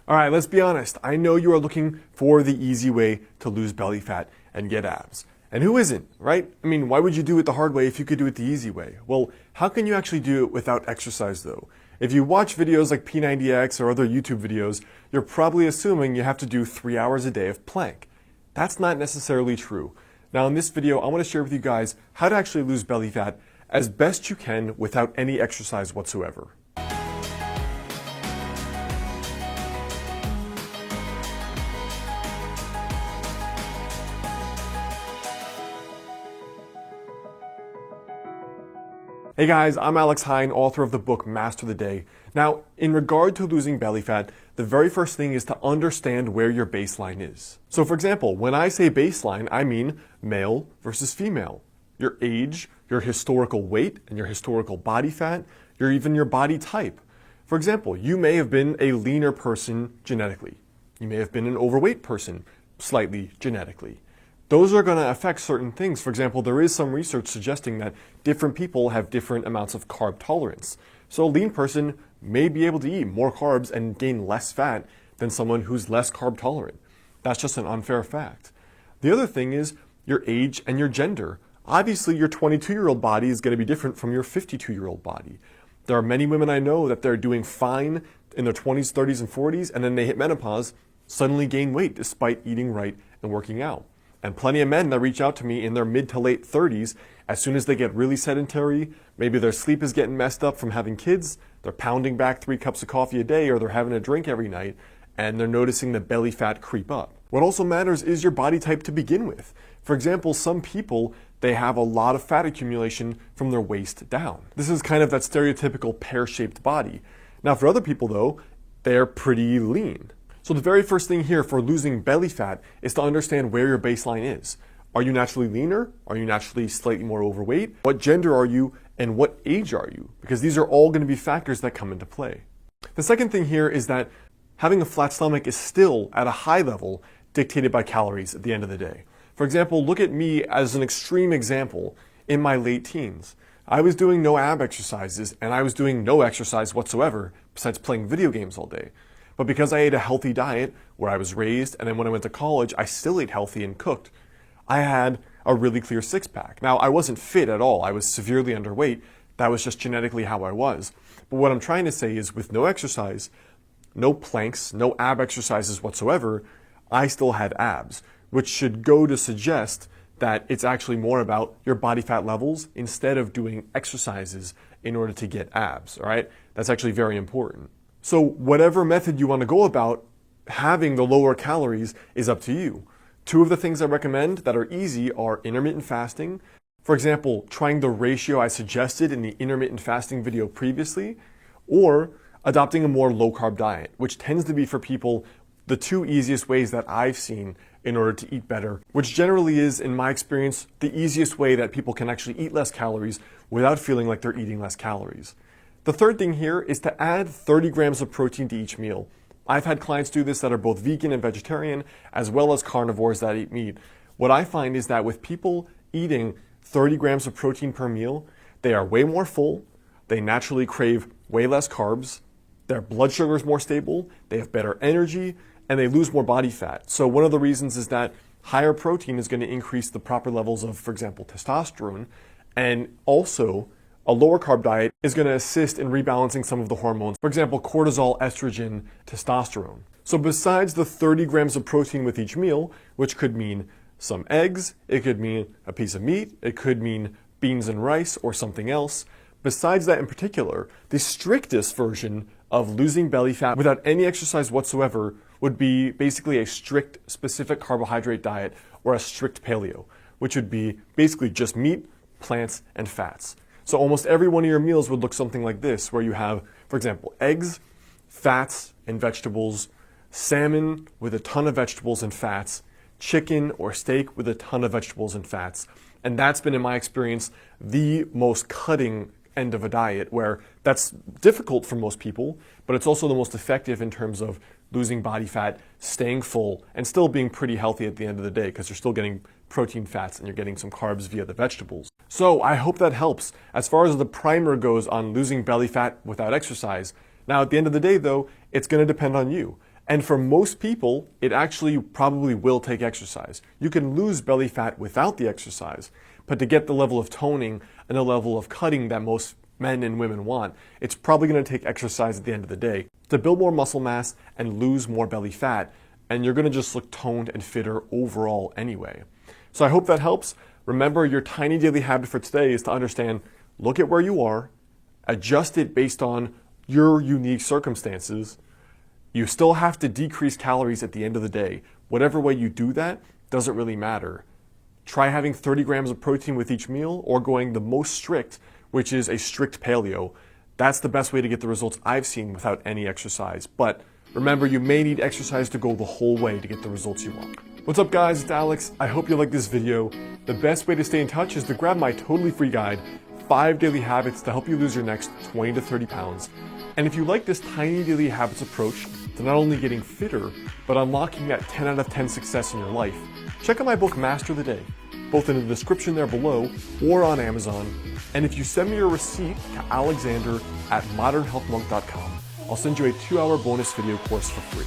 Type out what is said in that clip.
All right, let's be honest. I know you are looking for the easy way to lose belly fat and get abs. And who isn't, right? I mean, why would you do it the hard way if you could do it the easy way? Well, how can you actually do it without exercise though? If you watch videos like P90X or other YouTube videos, you're probably assuming you have to do 3 hours a day of plank. That's not necessarily true. Now in this video, I want to share with you guys how to actually lose belly fat as best you can without any exercise whatsoever. Hey guys, I'm Alex Hine, author of the book Master the Day. Now, in regard to losing belly fat, the very first thing is to understand where your baseline is. So for example, when I say baseline, I mean male versus female. Your age, your historical weight, and your historical body fat, even your body type. For example, you may have been a leaner person genetically. You may have been an overweight person slightly genetically. Those are going to affect certain things. For example, there is some research suggesting that different people have different amounts of carb tolerance. So a lean person may be able to eat more carbs and gain less fat than someone who's less carb tolerant. That's just an unfair fact. The other thing is your age and your gender. Obviously, your 22-year-old body is going to be different from your 52-year-old body. There are many women I know that they're doing fine in their 20s, 30s, and 40s, and then they hit menopause, suddenly gain weight despite eating right and working out. And plenty of men that reach out to me in their mid to late 30s, as soon as they get really sedentary, maybe their sleep is getting messed up from having kids, they're pounding back 3 cups of coffee a day, or they're having a drink every night, and they're noticing the belly fat creep up. What also matters is your body type to begin with. For example, some people, they have a lot of fat accumulation from their waist down. This is kind of that stereotypical pear-shaped body. Now for other people though, they're pretty lean. So the very first thing here for losing belly fat is to understand where your baseline is. Are you naturally leaner? Are you naturally slightly more overweight? What gender are you and what age are you? Because these are all going to be factors that come into play. The second thing here is that having a flat stomach is still at a high level dictated by calories at the end of the day. For example, look at me as an extreme example in my late teens. I was doing no ab exercises and I was doing no exercise whatsoever besides playing video games all day. But because I ate a healthy diet where I was raised, and then when I went to college, I still ate healthy and cooked, I had a really clear six-pack. Now, I wasn't fit at all. I was severely underweight. That was just genetically how I was. But what I'm trying to say is with no exercise, no planks, no ab exercises whatsoever, I still had abs, which should go to suggest that it's actually more about your body fat levels instead of doing exercises in order to get abs, all right? That's actually very important. So whatever method you want to go about, having the lower calories is up to you. 2 of the things I recommend that are easy are intermittent fasting. For example, trying the ratio I suggested in the intermittent fasting video previously, or adopting a more low-carb diet, which tends to be for people the 2 easiest ways that I've seen in order to eat better, which generally is, in my experience, the easiest way that people can actually eat less calories without feeling like they're eating less calories. The third thing here is to add 30 grams of protein to each meal. I've had clients do this that are both vegan and vegetarian, as well as carnivores that eat meat. What I find is that with people eating 30 grams of protein per meal, they are way more full, they naturally crave way less carbs, their blood sugar is more stable, they have better energy, and they lose more body fat. So one of the reasons is that higher protein is going to increase the proper levels of, for example, testosterone, and also a lower carb diet is going to assist in rebalancing some of the hormones. For example, cortisol, estrogen, testosterone. So besides the 30 grams of protein with each meal, which could mean some eggs, it could mean a piece of meat, it could mean beans and rice or something else. Besides that in particular, the strictest version of losing belly fat without any exercise whatsoever would be basically a strict specific carbohydrate diet or a strict paleo, which would be basically just meat, plants, and fats. So almost every one of your meals would look something like this, where you have, for example, eggs, fats, and vegetables, salmon with a ton of vegetables and fats, chicken or steak with a ton of vegetables and fats. And that's been, in my experience, the most cutting end of a diet, where that's difficult for most people, but it's also the most effective in terms of losing body fat, staying full, and still being pretty healthy at the end of the day because you're still getting protein, fats, and you're getting some carbs via the vegetables. So I hope that helps. As far as the primer goes on losing belly fat without exercise, now at the end of the day though, it's going to depend on you. And for most people, it actually probably will take exercise. You can lose belly fat without the exercise, but to get the level of toning and the level of cutting that most men and women want, it's probably going to take exercise at the end of the day to build more muscle mass and lose more belly fat, and you're going to just look toned and fitter overall anyway. So I hope that helps. Remember, your tiny daily habit for today is to understand, look at where you are, adjust it based on your unique circumstances. You still have to decrease calories at the end of the day. Whatever way you do that doesn't really matter. Try having 30 grams of protein with each meal, or going the most strict, which is a strict paleo. That's the best way to get the results I've seen without any exercise. But remember, you may need exercise to go the whole way to get the results you want. What's up guys, it's Alex. I hope you like this video. The best way to stay in touch is to grab my totally free guide, 5 Daily Habits to help you lose your next 20 to 30 pounds. And if you like this tiny daily habits approach to not only getting fitter, but unlocking that 10 out of 10 success in your life, check out my book, Master the Day, both in the description there below or on Amazon. And if you send me your receipt to alexander@modernhealthmonk.com, I'll send you a 2-hour bonus video course for free.